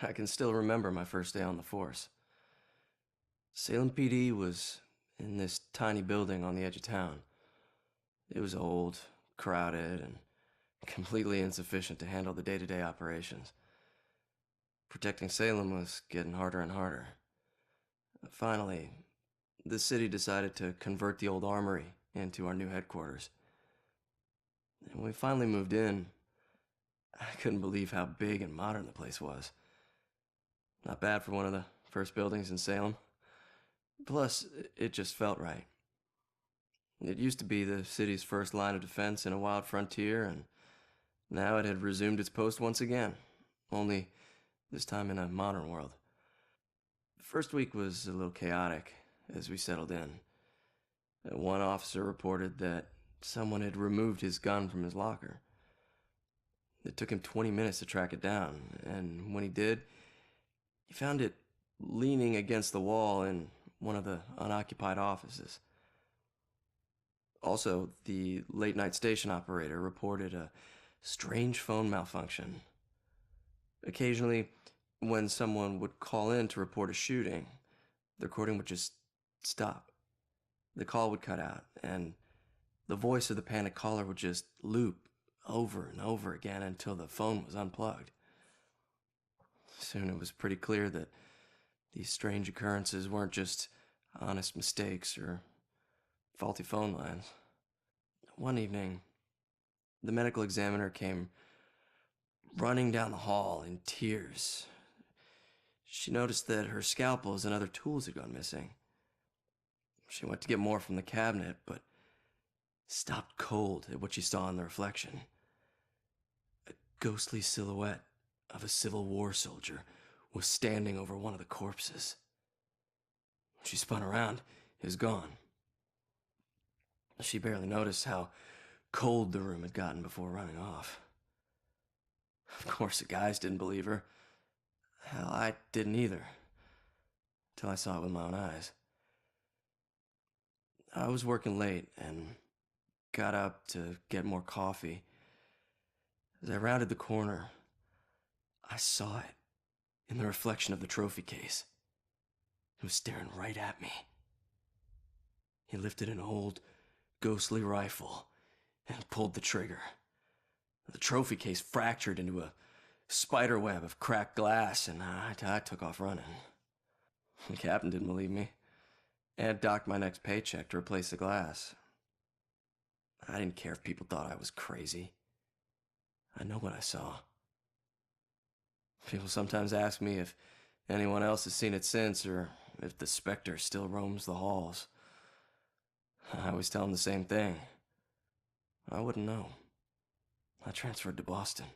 I can still remember my first day on the force. Salem PD was in this tiny building on the edge of town. It was old, crowded, and completely insufficient to handle the day-to-day operations. Protecting Salem was getting harder and harder. Finally, the city decided to convert the old armory into our new headquarters. And when we finally moved in, I couldn't believe how big and modern the place was. Not bad for one of the first buildings in Salem. Plus, it just felt right. It used to be the city's first line of defense in a wild frontier, and now it had resumed its post once again, only this time in a modern world. The first week was a little chaotic as we settled in. One officer reported that someone had removed his gun from his locker. It took him 20 minutes to track it down, and when he did, he found it leaning against the wall in one of the unoccupied offices. Also, the late-night station operator reported a strange phone malfunction. Occasionally, when someone would call in to report a shooting, the recording would just stop. The call would cut out, and the voice of the panicked caller would just loop over and over again until the phone was unplugged. Soon it was pretty clear that these strange occurrences weren't just honest mistakes or faulty phone lines. One evening, the medical examiner came running down the hall in tears. She noticed that her scalpels and other tools had gone missing. She went to get more from the cabinet, but stopped cold at what she saw in the reflection. A ghostly silhouette of a Civil War soldier was standing over one of the corpses. She spun around. It was gone. She barely noticed how cold the room had gotten before running off. Of course, the guys didn't believe her. Hell, I didn't either, till I saw it with my own eyes. I was working late and got up to get more coffee. As I rounded the corner, I saw it in the reflection of the trophy case. It was staring right at me. He lifted an old, ghostly rifle and pulled the trigger. The trophy case fractured into a spider web of cracked glass, and I took off running. The captain didn't believe me and docked my next paycheck to replace the glass. I didn't care if people thought I was crazy. I know what I saw. People sometimes ask me if anyone else has seen it since, or if the Specter still roams the halls. I always tell them the same thing. I wouldn't know. I transferred to Boston.